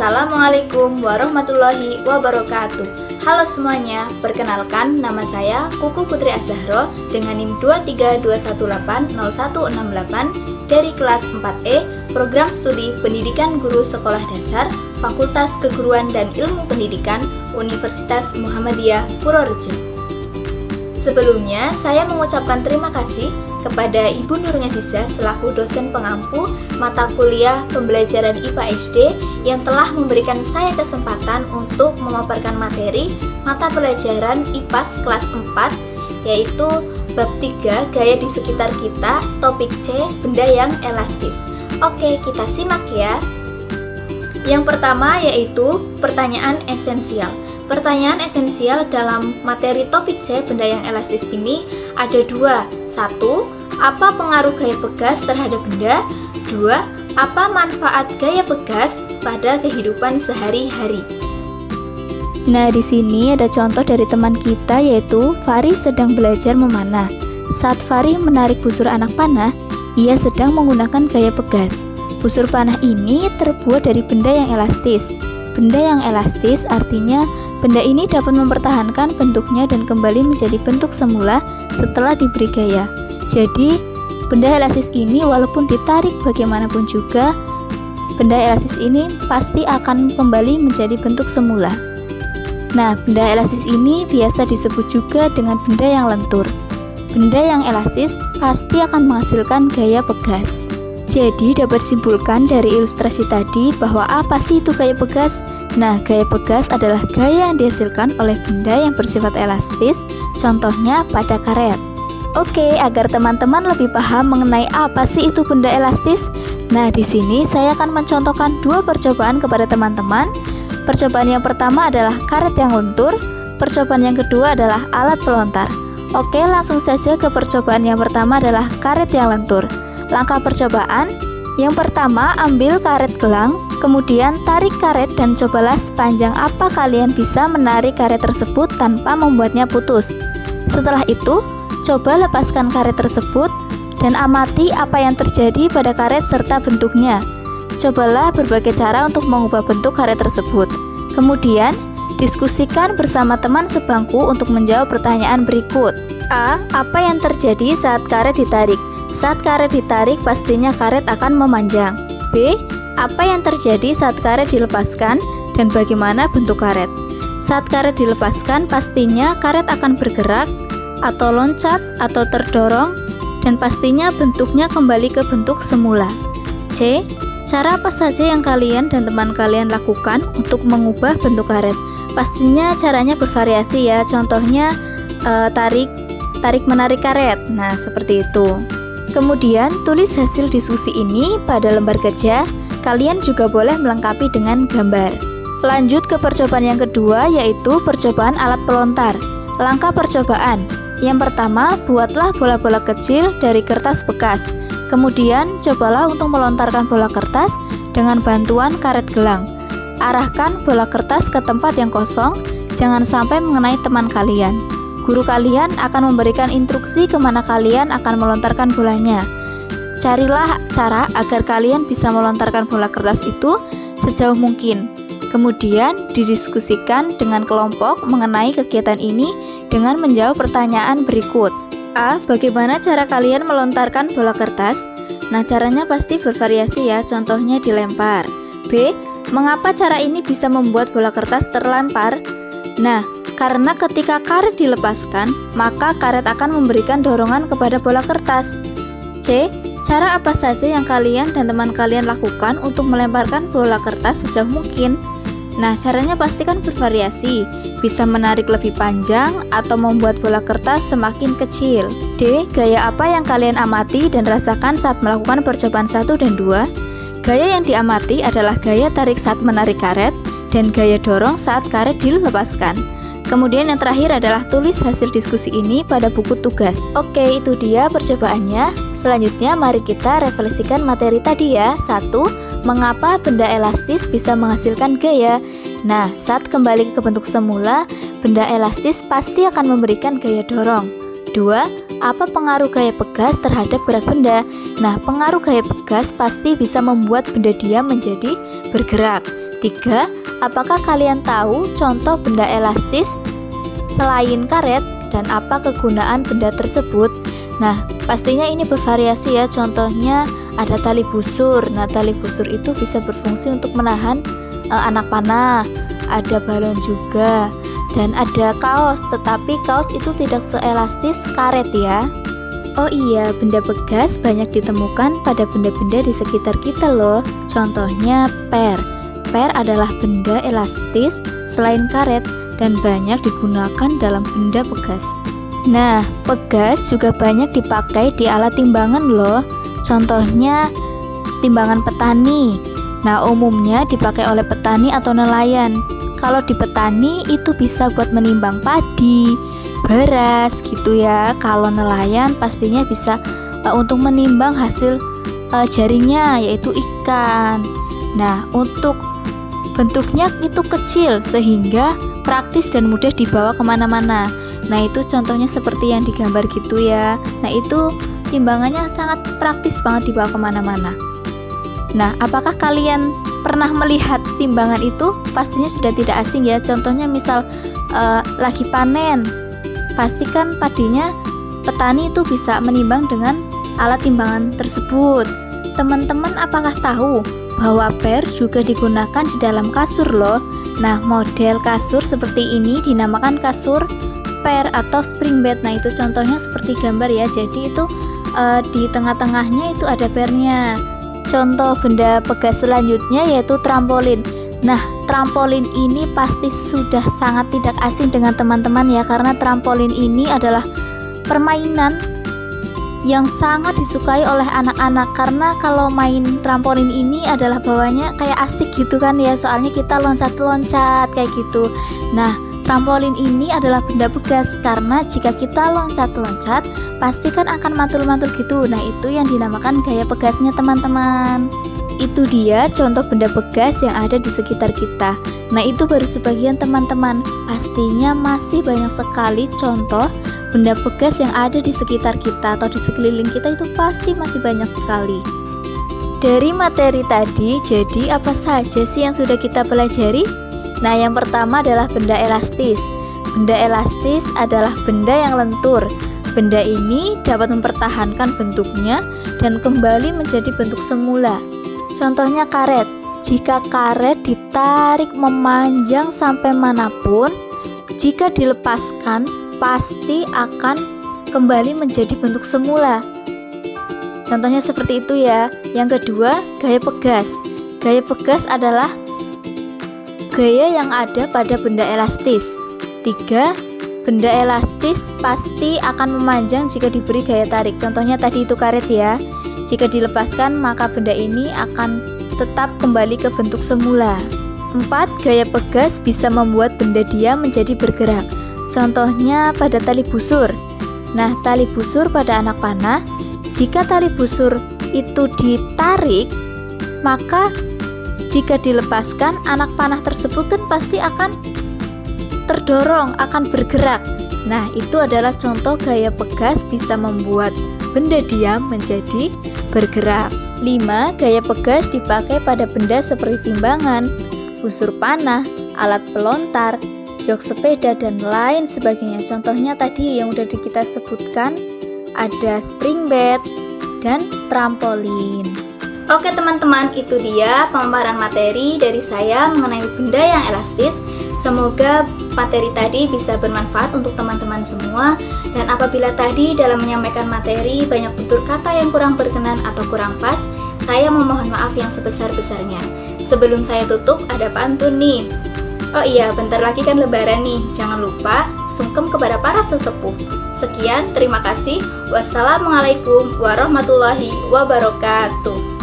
Assalamualaikum warahmatullahi wabarakatuh. Halo semuanya, perkenalkan nama saya Kuku Putri Az-Zahro dengan NIM 232180168 dari kelas 4E Program Studi Pendidikan Guru Sekolah Dasar Fakultas Keguruan dan Ilmu Pendidikan Universitas Muhammadiyah Purworejo. Sebelumnya, saya mengucapkan terima kasih kepada Ibu Nurnyadisa selaku dosen pengampu mata kuliah pembelajaran IPA SD yang telah memberikan saya kesempatan untuk memaparkan materi mata pelajaran IPAS kelas 4 yaitu bab 3 gaya di sekitar kita, topik C benda yang elastis. Oke, kita simak ya. Yang pertama yaitu pertanyaan esensial. Pertanyaan esensial dalam materi topik C benda yang elastis ini ada dua. 1. Apa pengaruh gaya pegas terhadap benda? 2. Apa manfaat gaya pegas pada kehidupan sehari-hari? Nah, di sini ada contoh dari teman kita yaitu Fari sedang belajar memanah. Saat Fari menarik busur anak panah, ia sedang menggunakan gaya pegas. Busur panah ini terbuat dari benda yang elastis. Benda yang elastis artinya benda ini dapat mempertahankan bentuknya dan kembali menjadi bentuk semula setelah diberi gaya. Jadi, benda elastis ini walaupun ditarik bagaimanapun juga, benda elastis ini pasti akan kembali menjadi bentuk semula. Nah, benda elastis ini biasa disebut juga dengan benda yang lentur. Benda yang elastis pasti akan menghasilkan gaya pegas. Jadi dapat simpulkan dari ilustrasi tadi bahwa apa sih itu gaya pegas? Nah, gaya pegas adalah gaya yang dihasilkan oleh benda yang bersifat elastis, contohnya pada karet. Oke, agar teman-teman lebih paham mengenai apa sih itu benda elastis, nah di sini saya akan mencontohkan dua percobaan kepada teman-teman. Percobaan yang pertama adalah karet yang lentur, percobaan yang kedua adalah alat pelontar. Oke, langsung saja ke percobaan yang pertama adalah karet yang lentur. Langkah percobaan, yang pertama ambil karet gelang, kemudian tarik karet dan cobalah sepanjang apa kalian bisa menarik karet tersebut tanpa membuatnya putus. Setelah itu, coba lepaskan karet tersebut dan amati apa yang terjadi pada karet serta bentuknya. Cobalah berbagai cara untuk mengubah bentuk karet tersebut. Kemudian, diskusikan bersama teman sebangku untuk menjawab pertanyaan berikut. A. Apa yang terjadi saat karet ditarik? Saat karet ditarik, pastinya karet akan memanjang. B. Apa yang terjadi saat karet dilepaskan dan bagaimana bentuk karet? Saat karet dilepaskan, pastinya karet akan bergerak atau loncat atau terdorong dan pastinya bentuknya kembali ke bentuk semula. C. Cara apa saja yang kalian dan teman kalian lakukan untuk mengubah bentuk karet? Pastinya caranya bervariasi ya. Contohnya tarik-menarik karet. Nah, seperti itu. Kemudian, tulis hasil diskusi ini pada lembar kerja. Kalian juga boleh melengkapi dengan gambar. Lanjut ke percobaan yang kedua, yaitu percobaan alat pelontar. Langkah percobaan. Yang pertama, buatlah bola-bola kecil dari kertas bekas. Kemudian, cobalah untuk melontarkan bola kertas dengan bantuan karet gelang. Arahkan bola kertas ke tempat yang kosong, jangan sampai mengenai teman kalian. Guru kalian akan memberikan instruksi kemana kalian akan melontarkan bolanya. Carilah cara agar kalian bisa melontarkan bola kertas itu sejauh mungkin. Kemudian didiskusikan dengan kelompok mengenai kegiatan ini dengan menjawab pertanyaan berikut. A. Bagaimana cara kalian melontarkan bola kertas? Nah, caranya pasti bervariasi ya, contohnya dilempar. B. Mengapa cara ini bisa membuat bola kertas terlempar? Nah, karena ketika karet dilepaskan, maka karet akan memberikan dorongan kepada bola kertas. C. Cara apa saja yang kalian dan teman kalian lakukan untuk melemparkan bola kertas sejauh mungkin? Nah, caranya pasti kan bervariasi, bisa menarik lebih panjang atau membuat bola kertas semakin kecil. D. Gaya apa yang kalian amati dan rasakan saat melakukan percobaan 1 dan 2? Gaya yang diamati adalah gaya tarik saat menarik karet dan gaya dorong saat karet dilepaskan. Kemudian yang terakhir adalah tulis hasil diskusi ini pada buku tugas. Oke, itu dia percobaannya. Selanjutnya mari kita refleksikan materi tadi ya. 1. Mengapa benda elastis bisa menghasilkan gaya? Nah, saat kembali ke bentuk semula, benda elastis pasti akan memberikan gaya dorong. 2. Apa pengaruh gaya pegas terhadap gerak benda? Nah, pengaruh gaya pegas pasti bisa membuat benda diam menjadi bergerak. 3. Apakah kalian tahu contoh benda elastis selain karet dan apa kegunaan benda tersebut? Nah, pastinya ini bervariasi ya. Contohnya ada tali busur. Nah, tali busur itu bisa berfungsi untuk menahan anak panah. Ada balon juga. Dan ada kaos, tetapi kaos itu tidak seelastis karet ya. Oh iya, benda bekas banyak ditemukan pada benda-benda di sekitar kita loh. Contohnya per. Per adalah benda elastis selain karet dan banyak digunakan dalam benda bekas. Nah, pegas juga banyak dipakai di alat timbangan loh. Contohnya timbangan petani. Nah, umumnya dipakai oleh petani atau nelayan. Kalau di petani itu bisa buat menimbang padi, beras gitu ya. Kalau nelayan pastinya bisa untuk menimbang hasil jaringnya, yaitu ikan. Nah, untuk bentuknya itu kecil sehingga praktis dan mudah dibawa kemana-mana. Nah, itu contohnya seperti yang digambar gitu ya. Nah, itu timbangannya sangat praktis banget dibawa kemana-mana. Nah, apakah kalian pernah melihat timbangan itu? Pastinya sudah tidak asing ya. Contohnya misal lagi panen, pastikan padinya petani itu bisa menimbang dengan alat timbangan tersebut. Teman-teman apakah tahu bahwa per juga digunakan di dalam kasur loh? Nah, model kasur seperti ini dinamakan kasur per atau spring bed. Nah, itu contohnya seperti gambar ya. Jadi itu di tengah-tengahnya itu ada pernya. Contoh benda bekas selanjutnya yaitu trampolin. Nah, trampolin ini pasti sudah sangat tidak asing dengan teman-teman ya, karena trampolin ini adalah permainan yang sangat disukai oleh anak-anak. Karena kalau main trampolin ini adalah bawahnya kayak asik gitu kan ya, soalnya kita loncat-loncat kayak gitu. Nah, trampolin ini adalah benda bekas karena jika kita loncat-loncat pasti kan akan mantul-mantul gitu. Nah, itu yang dinamakan gaya pegasnya teman-teman. Itu dia contoh benda bekas yang ada di sekitar kita. Nah, itu baru sebagian teman-teman. Pastinya masih banyak sekali contoh benda bekas yang ada di sekitar kita atau di sekeliling kita, itu pasti masih banyak sekali. Dari materi tadi, jadi apa saja sih yang sudah kita pelajari? Nah, yang pertama adalah benda elastis. Benda elastis adalah benda yang lentur. Benda ini dapat mempertahankan bentuknya dan kembali menjadi bentuk semula. Contohnya karet. Jika karet ditarik memanjang sampai manapun, jika dilepaskan pasti akan kembali menjadi bentuk semula. Contohnya seperti itu ya. Yang kedua, gaya pegas. Gaya pegas adalah gaya yang ada pada benda elastis. 3. Benda elastis pasti akan memanjang jika diberi gaya tarik. Contohnya tadi itu karet ya. Jika dilepaskan maka benda ini akan tetap kembali ke bentuk semula. 4. Gaya pegas bisa membuat benda diam menjadi bergerak. Contohnya pada tali busur. Nah, tali busur pada anak panah, jika tali busur itu ditarik, maka jika dilepaskan, anak panah tersebut kan pasti akan terdorong, akan bergerak. Nah, itu adalah contoh gaya pegas bisa membuat benda diam menjadi bergerak. 5. Gaya pegas dipakai pada benda seperti timbangan, busur panah, alat pelontar, jok sepeda, dan lain sebagainya. Contohnya tadi yang udah kita sebutkan, ada spring bed dan trampolin. Oke teman-teman, itu dia pemaparan materi dari saya mengenai benda yang elastis. Semoga materi tadi bisa bermanfaat untuk teman-teman semua. Dan apabila tadi dalam menyampaikan materi banyak tutur kata yang kurang berkenan atau kurang pas, saya memohon maaf yang sebesar-besarnya. Sebelum saya tutup, ada pantun nih. Oh iya, bentar lagi kan lebaran nih. Jangan lupa sungkem kepada para sesepuh. Sekian, terima kasih. Wassalamualaikum warahmatullahi wabarakatuh.